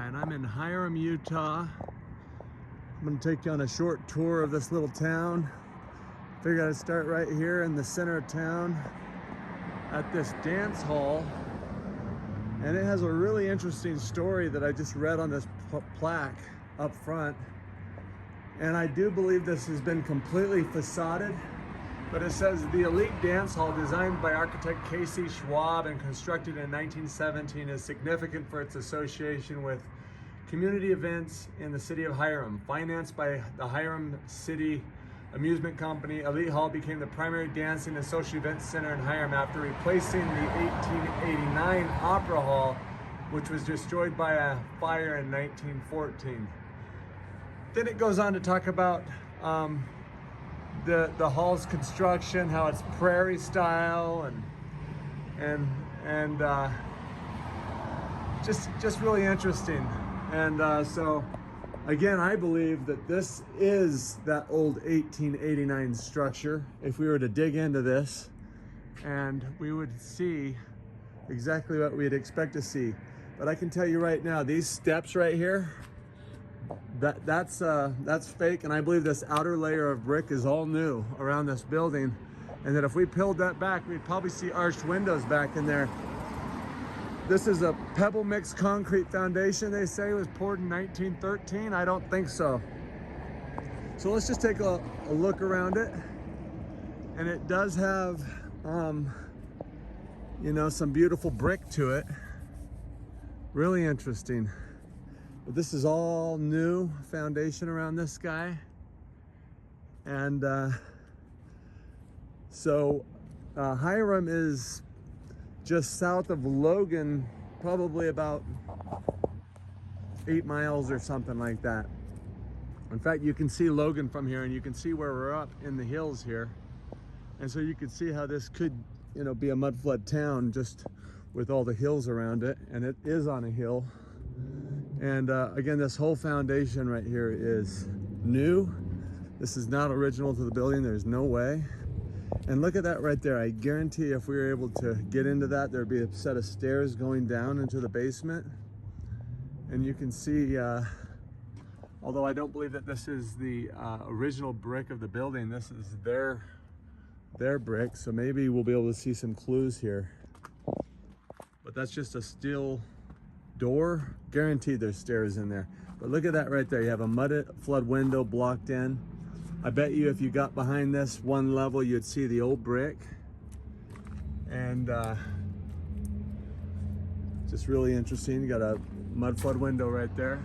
and I'm in Hyrum, Utah. I'm gonna take you on a short tour of this little town. Figured I'd start right here in the center of town at this dance hall. And it has a really interesting story that I just read on this plaque up front. And I do believe this has been completely facaded, but it says the elite dance hall designed by architect K.C. Schwab and constructed in 1917 is significant for its association with community events in the city of Hyrum. Financed by the Hyrum City Amusement Company, Elite Hall became the primary dancing and social events center in Hyrum after replacing the 1889 Opera Hall, which was destroyed by a fire in 1914. Then it goes on to talk about the hall's construction, how it's prairie style, and just really interesting. And so again, I believe that this is that old 1889 structure. If we were to dig into this, and we would see exactly what we'd expect to see. But I can tell you right now, these steps right here, that's fake, and I believe this outer layer of brick is all new around this building, and that if we peeled that back, we'd probably see arched windows back in there. This is a pebble mixed concrete foundation. They say it was poured in 1913. I don't think so. So let's just take a look around it. And it does have, you know, some beautiful brick to it. Really interesting. But this is all new foundation around this guy. And so Hyrum is just south of Logan, probably about 8 miles or something like that. In fact, you can see Logan from here, and you can see where we're up in the hills here. And so you can see how this could, you know, be a mudflood town just with all the hills around it. And it is on a hill. And again, this whole foundation right here is new. This is not original to the building. There's no way. And look at that right there. I guarantee if we were able to get into that, there'd be a set of stairs going down into the basement. And you can see, although I don't believe that this is the original brick of the building, this is their brick. So maybe we'll be able to see some clues here. But that's just a steel door. Guaranteed there's stairs in there. But look at that right there. You have a mudflood window blocked in. I bet you if you got behind this one level, you'd see the old brick. And just really interesting. You got a mudflood window right there.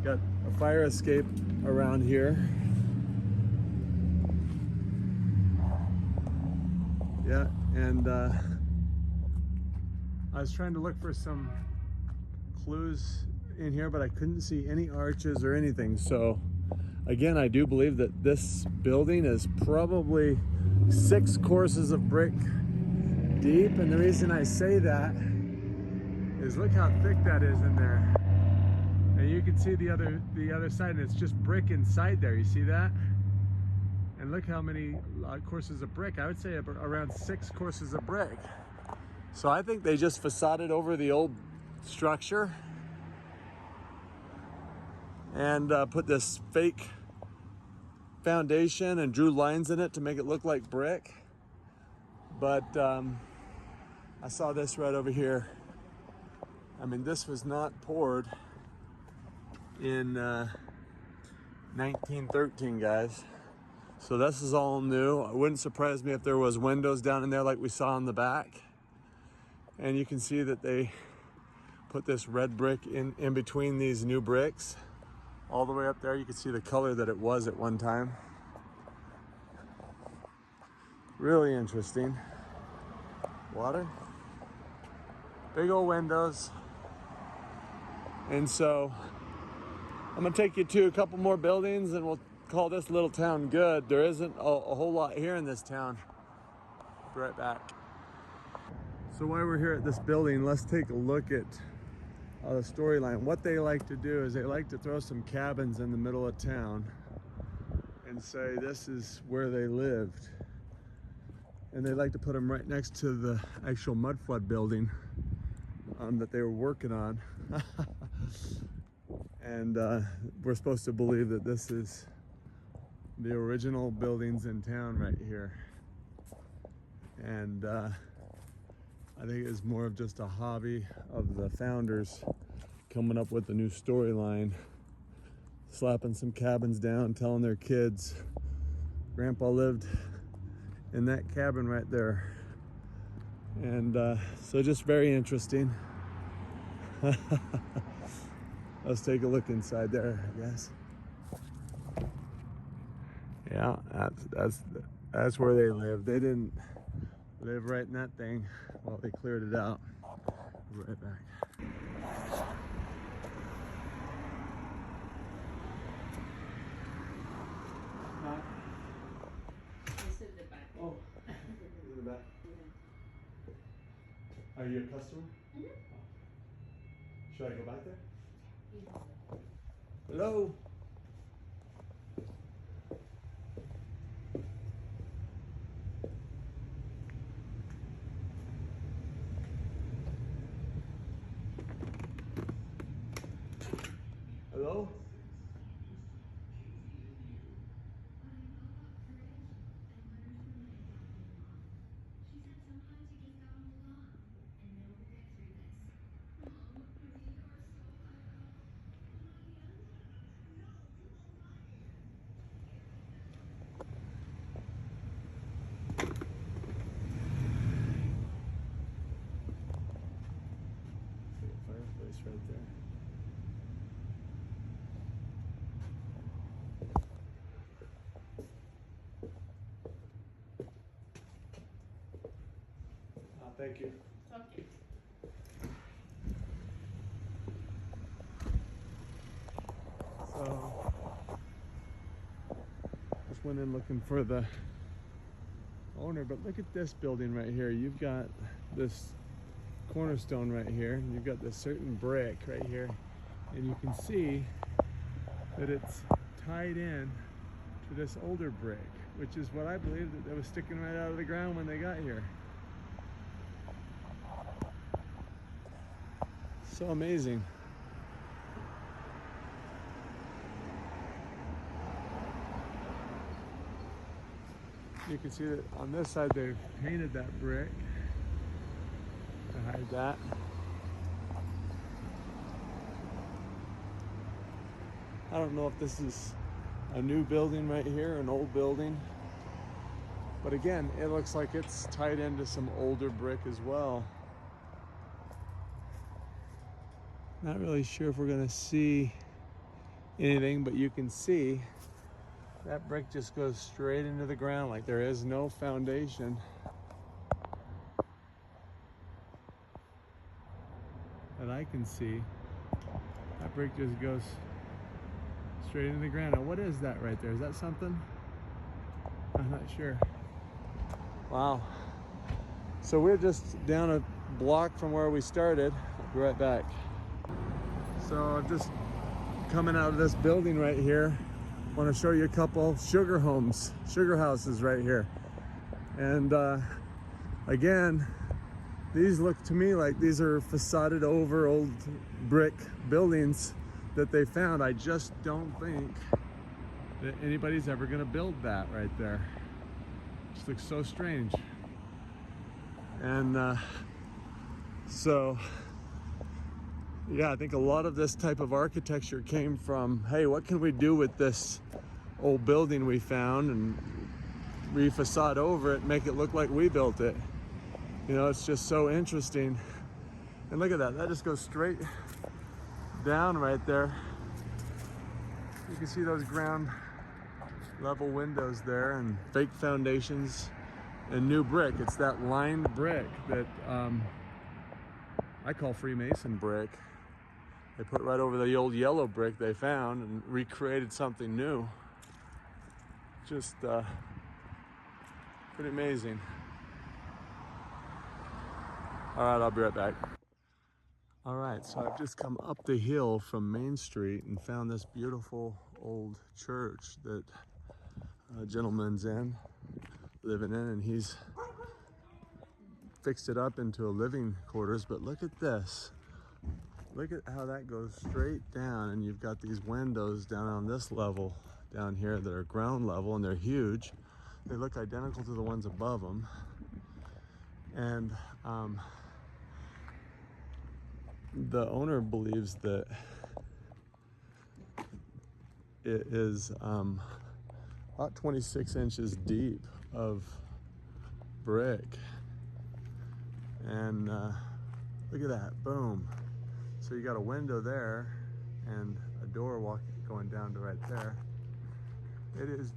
Got a fire escape around here. Yeah, and I was trying to look for some clues in here, but I couldn't see any arches or anything. So again, I do believe that this building is probably 6 courses of brick deep. And the reason I say that is look how thick that is in there. And you can see the other side, and it's just brick inside there. You see that? And look how many courses of brick. I would say around 6 courses of brick. So I think they just facaded over the old structure and put this fake foundation and drew lines in it to make it look like brick. But I saw this right over here. I mean, this was not poured in 1913, guys. So this is all new. It wouldn't surprise me if there was windows down in there like we saw in the back. And you can see that they put this red brick in between these new bricks. All the way up there, you can see the color that it was at one time. Really interesting. Water. Big old windows. And so I'm gonna take you to a couple more buildings and we'll call this little town good. There isn't a whole lot here in this town. Be right back. So while we're here at this building, let's take a look at the storyline. What they like to do is they like to throw some cabins in the middle of town and say this is where they lived. And they like to put them right next to the actual mudflood building that they were working on. And we're supposed to believe that this is the original buildings in town right here. And I think it's more of just a hobby of the founders coming up with a new storyline, slapping some cabins down, telling their kids Grandpa lived in that cabin right there. And so just very interesting. Let's take a look inside there, I guess. Yeah, that's where they live. They didn't live right in that thing while they cleared it out. Right back. It's in the back. Oh, in the back. Are you a customer? Mm-hmm. Oh. Should I go back there? Yeah. Hello? Hello? Fireplace right there. Thank you. Okay. So, just went in looking for the owner, but look at this building right here. You've got this cornerstone right here, and you've got this certain brick right here, and you can see that it's tied in to this older brick, which is what I believe that was sticking right out of the ground when they got here. So amazing. You can see that on this side they've painted that brick to hide that. I don't know if this is a new building right here, an old building, but again, it looks like it's tied into some older brick as well. Not really sure if we're gonna see anything, but you can see that brick just goes straight into the ground like there is no foundation. That I can see. That brick just goes straight into the ground. Now what is that right there? Is that something? I'm not sure. Wow. So we're just down a block from where we started. I'll be right back. So I'm just coming out of this building right here. I want to show you a couple sugar homes, sugar houses right here. And again, these look to me like these are facaded over old brick buildings that they found. I just don't think that anybody's ever going to build that right there. It just looks so strange. And so yeah, I think a lot of this type of architecture came from, hey, what can we do with this old building we found and re-facade over it, make it look like we built it. You know, it's just so interesting. And look at that, that just goes straight down right there. You can see those ground level windows there and fake foundations and new brick. It's that lined brick that I call Freemason brick. They put right over the old yellow brick they found and recreated something new. Just pretty amazing. All right, I'll be right back. All right, so I've just come up the hill from Main Street and found this beautiful old church that a gentleman's living in, and he's fixed it up into a living quarters. But look at this. Look at how that goes straight down, and you've got these windows down on this level down here that are ground level, and they're huge. They look identical to the ones above them. And the owner believes that it is about 26 inches deep of brick. And look at that, boom. So you got a window there and a door going down to right there. It is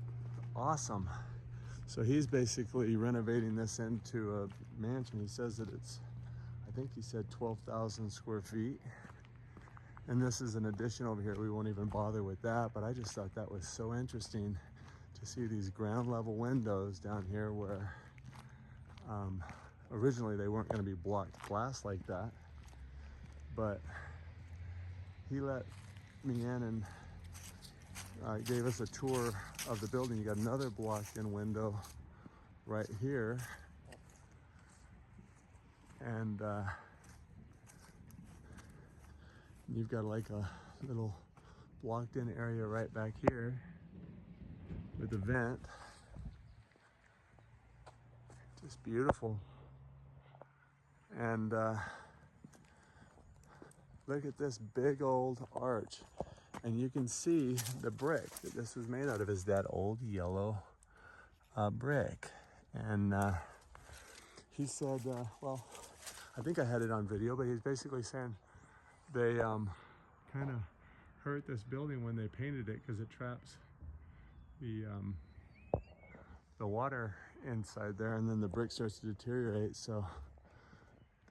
awesome. So he's basically renovating this into a mansion. He says that it's, I think he said 12,000 square feet. And this is an addition over here. We won't even bother with that, but I just thought that was so interesting to see these ground level windows down here where originally they weren't going to be blocked glass like that. But he let me in and gave us a tour of the building. You got another blocked-in window right here, and you've got like a little blocked-in area right back here with a vent. Just beautiful. And look at this big old arch. And you can see the brick that this was made out of is that old yellow brick. And he said, well, I think I had it on video, but he's basically saying they kind of hurt this building when they painted it because it traps the water inside there, and then the brick starts to deteriorate. So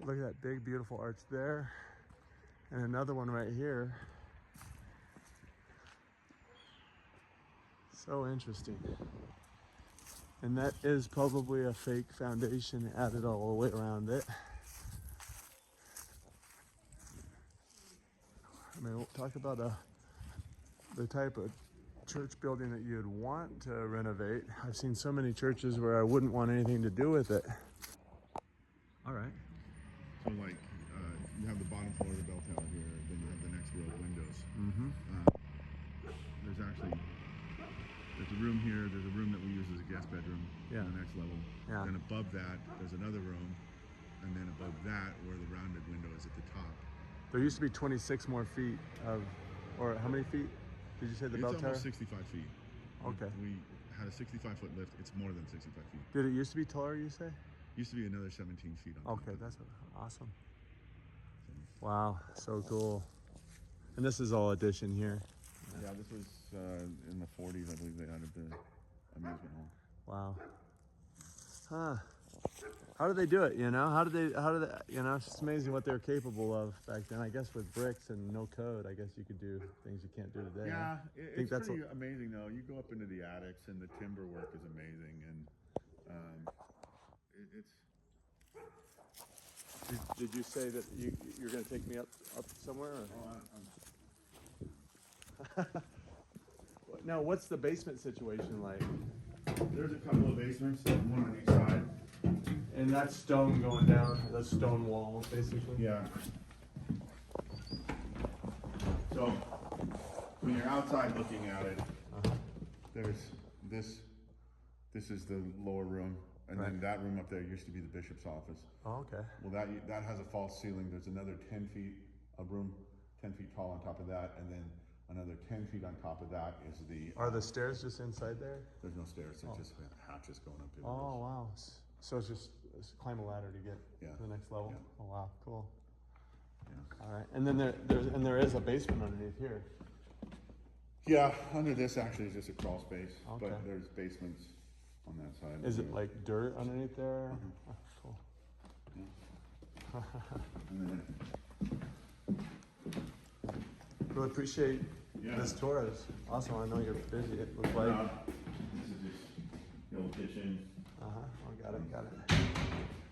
look at that big, beautiful arch there. And another one right here. So interesting. And that is probably a fake foundation added all the way around it. I mean, we'll talk about the type of church building that you'd want to renovate. I've seen so many churches where I wouldn't want anything to do with it. All right. So like, you have the bottom floor of the bell tower here, then you have the next row of windows. Mm-hmm. There's a room here, there's a room that we use as a guest bedroom on the next level. Yeah. Then above that, there's another room, and then above that, where the rounded window is at the top. There used to be 26 more feet of, or how many feet did you say the bell It's tower? almost 65 feet. Okay. We had a 65-foot lift. It's more than 65 feet. Did it used to be taller, you say? Used to be another 17 feet on top. Okay, that's awesome. Wow, so cool. And this is all addition here. Yeah, this was in the 40s, I believe they added the amusement hall. Wow. Huh. How do they do it, you know? How do they, you know, it's just amazing what they're capable of back then. I guess with bricks and no code, I guess you could do things you can't do today. Yeah, I think it's that's pretty amazing though. You go up into the attics and the timber work is amazing, and it's... Did you say that you're going to take me up somewhere? Or? Oh, Now, what's the basement situation like? there's a couple of basements, one on each side. And that's stone going down, that's stone walls, basically? Yeah. So, when you're outside looking at it, there's this is the lower room, and then that room up there used to be the bishop's office. Oh, okay. Well, that has a false ceiling. There's another 10 feet, a room 10 feet tall on top of that, and then another 10 feet on top of that is the... Are the stairs just inside there? There's no stairs, there's just hatches going up to Oh, wow. So it's just climb a ladder to get to the next level? Yeah. Oh, wow, cool. Yeah. All right, and then there is a basement underneath here. Yeah, under this actually is just a crawl space, Okay. but there's basements on that side. Is it like dirt underneath there? Oh, cool. And then, Really appreciate this tour. It's awesome. I know you're busy. It looks like. this is just the old kitchen. Oh, got it.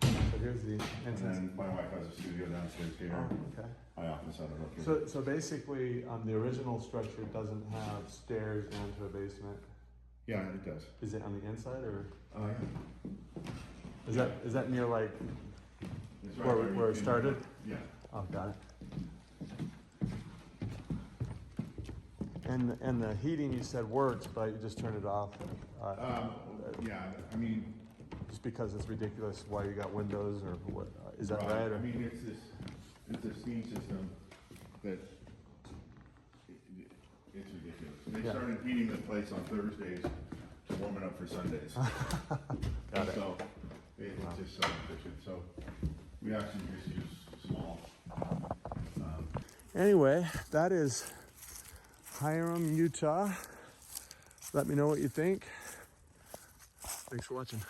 So here's the And entrance. then my wife has a studio downstairs here. Oh, okay. My office out of up here. So basically, the original structure doesn't have stairs down to a basement. Yeah, it does. Is it on the inside or Yeah. is that near like It's where it you started? Yeah. Oh, got it. And the heating you said works, but you just turned it off. Yeah, I mean, Just because it's ridiculous why you got windows or what? Is that right? Or? I mean, it's a steam system that it's ridiculous. They Yeah. started heating the place on Thursdays to warm it up for Sundays. Got it. So it's just so efficient. So we actually just use small. Anyway, that is Hyrum, Utah. Let me know what you think. Thanks for watching.